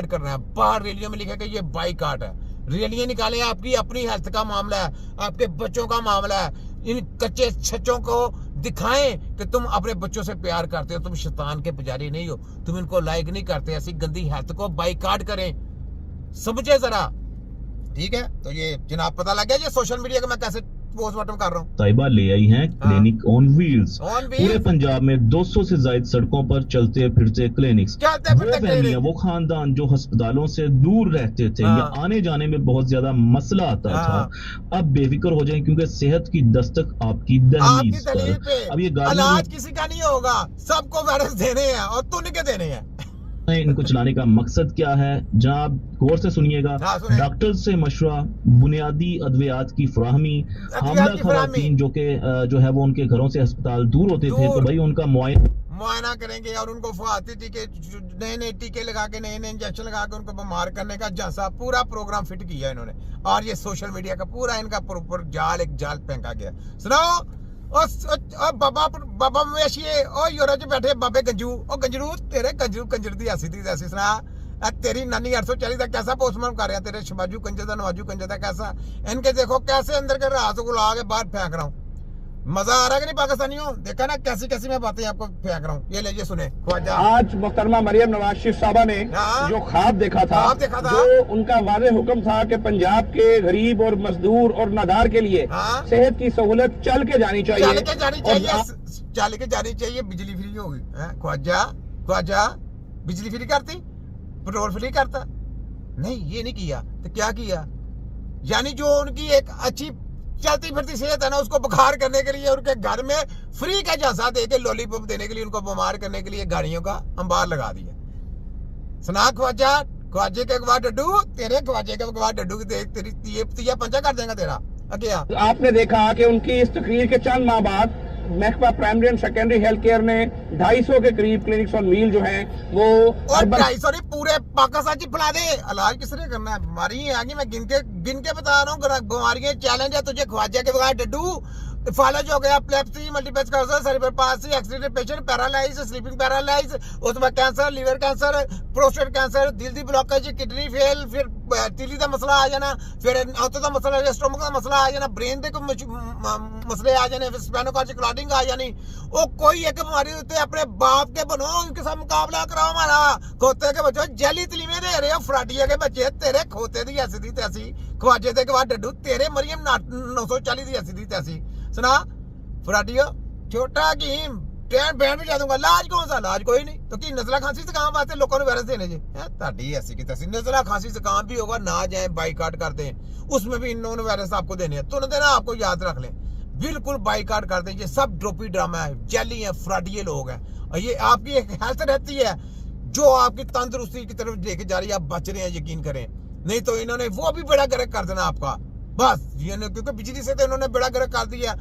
करना है। बाहर रैलियों में लिखेगा ये बाइकाट है। रैलियां निकालें, आपकी अपनी हेल्थ का मामला है, आपके बच्चों का मामला है। इन कच्चे छच्चों को दिखाएं कि तुम अपने बच्चों से प्यार करते हो, तुम शैतान के पुजारी नहीं हो, तुम इनको लाइक नहीं करते। ऐसी गंदी हेल्थ को बाइकाट करें, समझे जरा, ठीक है। तो ये जनाब पता लग गया ये सोशल मीडिया का मैं कैसे पोस्टमार्टम कर रहा हूँ। साहिबा ले आई हैं क्लिनिक ऑन व्हील्स। ऑन पूरे व्हील्स पंजाब में 200 से ज्यादा सड़कों पर चलते फिरते क्लिनिक्स। चलते वो फिरते फैमिलियां, क्लिनिक। वो खानदान जो अस्पतालों से दूर रहते थे या आने जाने में बहुत ज्यादा मसला आता था, अब बेफिक्र हो जाएं क्योंकि सेहत की दस्तक आपकी दहलीज पर। अब ये इलाज किसी का नहीं होगा, सबको वायरस देने हैं और तूने के देने हैं। इनको चलाने का मकसद क्या है, जहां आप गौर से सुनिएगा। डॉक्टर से मशवरा, बुनियादी अद्वियात की फराहमी, हामला खवातीन जो है वो उनके घरों से अस्पताल दूर होते थे, तो भाई उनका मुआयना करेंगे और उनको फवाती टीके, नए टीके लगा के, नए इंजेक्शन लगा के उनको बीमार करने का जैसा पूरा प्रोग्राम फिट किया इन्होंने। और ये सोशल मीडिया का पूरा इनका प्रॉपर जाल, एक जाल फेंका गया। सुनाओ बाबा मवेशिए ओ यूरो च बैठे बाबे गंजू, ओ गंजरू तेरे कंजर दी ऐसी थी ऐसी सुना। तेरी नानी 840 का कैसा पोस्टमार्टम कर रहा, तेरे शबाजू कंजर दा नवाजू कंजर दा कैसा। इनके देखो कैसे अंदर के रात को ला के बाहर फेंक रहा हूँ। मजा आ रहा है कि नहीं पाकिस्तानियों? देखा ना कैसी कैसी मैं बातें आपको फेंक रहा हूँ। ये लीजिए सुने। आज मोहतरमा मरियम नवाज शरीफ साहबा ने जो ख्वाब देखा था, जो उनका वाज़ेह हुक्म था कि पंजाब के गरीब और मजदूर और नादार के लिए सेहत की सहूलत चल के जानी चाहिए, चल के जानी चाहिए। बिजली फ्री होगी। ख्वाजा बिजली फ्री करती, पेट्रोल फ्री करता? नहीं, ये नहीं किया। तो क्या किया? यानी जो उनकी एक अच्छी चलती फिरती सेहत है ना, उसको बुखार करने के लिए उनके घर में फ्री का जैसा दे के लॉलीपॉप देने के लिए, उनको बीमार करने के लिए गाड़ियों का अंबार लगा दिया। सुना ख्वाजे के अगवा डड्डू, तेरे ख्वाजे के अगवा डड्डू की देख तेरी तिया पंचा कर देगा तेरा। क्या आपने देखा कि उनकी इस तकरीर के चंद माह बाद महकमा primary and secondary health care ने 250 के करीब क्लिनिक्स ऑन व्हील जो हैं वो 250 नहीं पूरे पाकिस्तान की फैला दे। इलाज किसने करना है? बीमारी आगे मैं गिन के बता रहा हूँ। बीमारियां चैलेंज है तुझे ख्वाजा के बगैर डड्डू। फालज हो गया, epilepsy, multiple sclerosis, cerebral palsy, accident patient, paralyse, sleeping paralyse, उसमें cancer, liver cancer, prostate cancer, दिल दी ब्लॉकेज, किडनी फेल, फिर तिली का मसला आ जाना, फिर औंतों का मसला, स्टोमक का मसला आ जाना, ब्रेन के मसले आ जाने, फिर स्पाइनल कॉर्ड क्लॉटिंग आ जानी। वो कोई एक बीमारी होती है, अपने बाप के बनो, उनके साथ मुकाबला कराओ। हमारा खोते के बच्चों जली तलीमे दे रहे हो, फ्राटिया के बच्चे तेरे खोते दी ऐसी थी तैसी, ख्वाजे के बाद डड्डू तेरे मरियम 940 दी ऐसी थी तैसी। सुना फ्राटियो छोटा कीम बैंड भी जा दूंगा। लाज कौन सा? लाज कोई नहीं। तो की नजला खांसी से काम वास्ते लोगों ने वायरस देने जी ताड़ी ऐसी की तैसी। नजला खांसी से काम भी होगा ना, जाए बाइकाट करते हैं, उसमें भी इन्होंने वायरस आपको देने हैं। तो देना आपको याद रख लें, बिल्कुल बाइकाट करते हैं। ये सब ड्रोपी ड्रामा है, जेली है, फ्राडिये लोग हैं। और ये आपकी एक हेल्थ रहती है जो आपकी तंदुरुस्ती की तरफ लेके जा रही है, आप बच रहे हैं, यकीन करें। नहीं तो इन्होंने वो भी बेड़ा गर्क कर देना आपका बस। ये क्योंकि बिजली से तो इन्होंने बेड़ा गर्क कर दिया,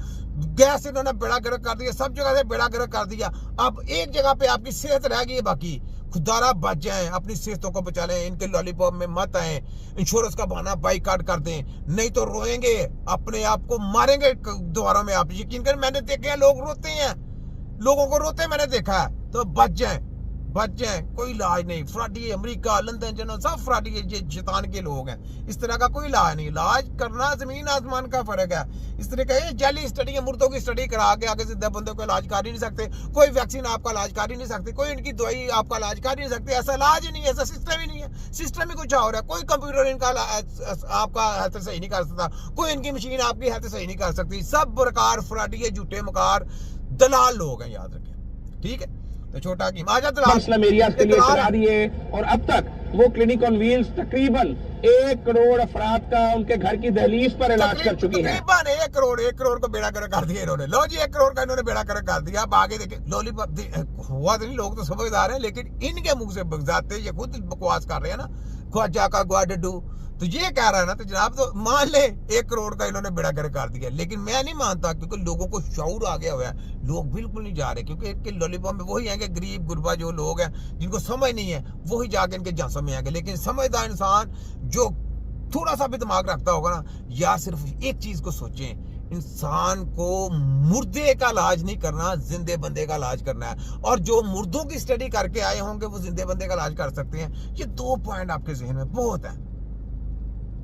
गैस से इन्होंने बेड़ा गर्क कर दिया, सब जगह से बेड़ा गर्क कर दिया। अब एक जगह पे आपकी सेहत रह गई है बाकी। खुदारा बच जाए, अपनी सेहतों को बचा लें, इनके लॉलीपॉप में मत आए, इंश्योरेंस का बहाना बाइकाट कर दें, नहीं तो रोएंगे, अपने आप को मारेंगे दोबारा में। आप यकीन करें, मैंने देखे हैं लोग रोते हैं, लोगों को रोते मैंने देखा है। तो बच जाए, कोई इलाज नहीं। फ्राडी अमेरिका, लंदन, जनो सब फ्राडी शैतान के लोग हैं। इस तरह का कोई इलाज नहीं। इलाज करना जमीन आसमान का फर्क है। इस तरह का जाली स्टडी है, मुर्दों की स्टडी करा के आगे सीधे बंदे को इलाज कर ही नहीं सकते। कोई वैक्सीन आपका इलाज कर ही नहीं सकती, कोई इनकी दवाई आपका इलाज कर ही नहीं सकती। ऐसा इलाज ही नहीं है, ऐसा सिस्टम ही नहीं है। सिस्टम ही कुछ और है। कोई कंप्यूटर इनका आपका हेल्थ सही नहीं कर सकता, कोई इनकी मशीन आपकी हेल्थ सही नहीं कर सकती। सब प्रकार फ्राडी झूठे मकार दलाल लोग हैं, याद रखें, ठीक है। तो छोटा की मसलम एरियाज के लिए चला दिए और अब तक वो क्लिनिक ऑन व्हील्स तकरीबन 1 करोड़ अफराद का उनके घर की दहलीज पर इलाज कर चुकी है। तकरीबन 1 करोड़ को बेड़ा गर्क कर दिया इन्होंने। लो जी 1 करोड़ का इन्होंने बेड़ा गर्क कर दिया। अब आगे देखे लॉलीपॉप हुआ तो नहीं, लोग तो समझदार हैं, लेकिन इनके मुंह से बगजाते ये खुद बकवास कर रहे हैं ना, ख्वाजा का गुआ डड्डू। तो ये कह रहा है ना, तो जनाब तो मान ले 1 करोड़ का इन्होंने बेड़ा गर्क कर दिया। लेकिन मैं नहीं मानता, क्योंकि लोगों को शऊर आ गया हुआ है। लोग बिल्कुल नहीं जा रहे, क्योंकि इनके लॉलीपॉप में वही आएंगे गरीब गुरबा जो लोग हैं जिनको समझ नहीं है, वही जाके इनके झांसों में आएंगे। लेकिन समझदार इंसान जो थोड़ा सा भी दिमाग रखता होगा ना, या सिर्फ एक चीज को सोचें इंसान को मुर्दे का इलाज नहीं करना, जिंदे बंदे का इलाज करना है। और जो मुर्दों की स्टडी करके आए होंगे वो जिंदे बंदे का इलाज कर सकते हैं। ये 2 पॉइंट आपके जहन में बहुत है,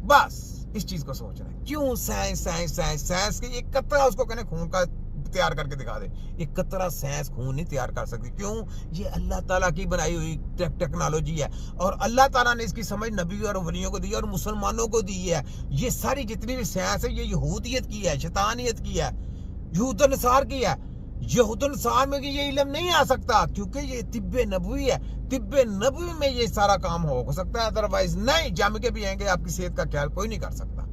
बस इस चीज को सोचना है। क्यों साइंस के एक कतरा उसको कहने खून का तैयार करके दिखा दे, एक कतरा साइंस खून नहीं तैयार कर सकती। क्यों? ये अल्लाह ताला की बनाई हुई टेक्नोलॉजी है, और अल्लाह ताला ने इसकी समझ नबी और वलियों को दी है और मुसलमानों को दी है। ये सारी जितनी भी साइंस है ये यहूदियत की है, शैतानियत की है, यहूद नसार की है। यहूद नसार में ये इल्म नहीं आ सकता, क्योंकि ये तिब्बे नबवी है। तिब्बे नबवी में ये सारा काम हो सकता है, अदरवाइज नहीं। जाम के भी आएंगे, आपकी सेहत का ख्याल कोई नहीं कर सकता।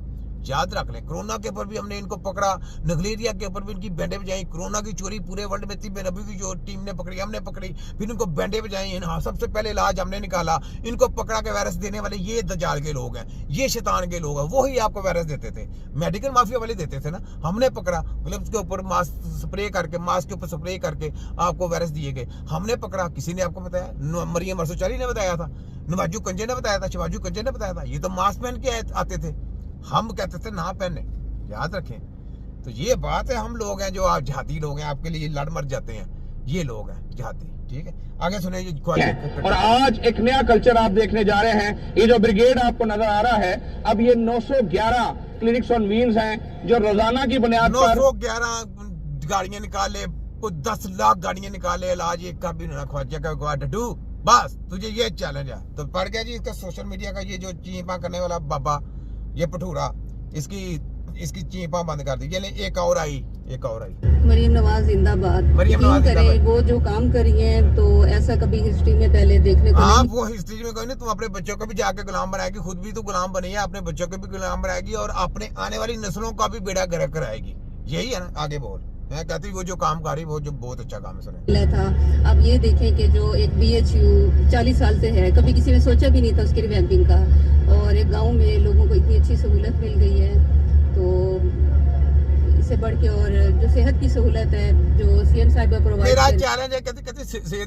याद रख लें, कोरोना के ऊपर भी हमने इनको पकड़ा, नगलेरिया के ऊपर भी इनकी बैंडे बजाई। कोरोना की चोरी पूरे वर्ल्ड में तिब्बे नबवी की जो टीम ने पकड़ी, हमने पकड़ी, फिर इनको बैंडे बजाई। हाँ, सबसे पहले इलाज हमने निकाला। इनको पकड़ा के वायरस देने वाले ये दज्जाल के लोग हैं, ये शैतान के लोग हैं। वही आपको वायरस देते थे, मेडिकल माफिया वाले देते थे ना। हमने पकड़ा, ग्लव्स के ऊपर मास्क स्प्रे करके, मास्क के ऊपर स्प्रे करके आपको वायरस दिए गए। हमने पकड़ा, किसी ने आपको बताया? मरियम मरसोचारी ने बताया था, नवाजू कंजे ने बताया था, शिवाजू कंजे ने बताया था। ये तो मास्क पहन के आते थे, हम कहते थे ना पहने। याद रखें, तो ये बात है। हम लोग हैं जो आप जहाती लोग हैं, आपके लिए लड़ मर जाते हैं, ये लोग हैं जहाती। ठीक है, आगे सुने। और आज एक नया कल्चर आप देखने जा रहे हैं। ये जो ब्रिगेड आपको नजर आ रहा है, अब ये 911 क्लिनिक्स ऑन व्हील्स हैं, जो रोजाना की बुनियाद पर 911 गाड़ियां निकाले, 10 लाख गाड़ियां निकाले, इलाज एक का भी ना ख्वाजा का डड्डू। बस तुझे ये चैलेंज है तो पड़ गया जी। इसका सोशल मीडिया का ये जो चीपा करने वाला बाबा, ये पठूरा, इसकी चीपा बंद कर दी। ये एक और आई। मरियम नवाज जिंदाबाद। मरियम नवाज जिंदाबाद। वो जो काम कर रही है, तो ऐसा कभी हिस्ट्री में पहले देखने को नहीं। वो हिस्ट्री में कोई नहीं। तुम अपने बच्चों को भी जाके गुलाम बनाएगी, खुद भी तो गुलाम बनी है, अपने बच्चों को भी गुलाम बनाएगी और अपने आने वाली नस्लों का भी बेड़ा गर्क कराएगी। यही है ना। आगे बोल। मैं कहती वो जो काम कर रही वो जो बहुत अच्छा काम है सुने था। अब ये देखें कि जो एक BHU 40 साल से है, कभी किसी ने सोचा भी नहीं था उसकी रिवैम्पिंग का, और एक गांव में लोगों को इतनी अच्छी सहूलत मिल गई है। तो इससे बढ़ के और जो सेहत की सहूलत है जो CM साहिबा प्रोवाइड, मेरा चैलेंज है कहती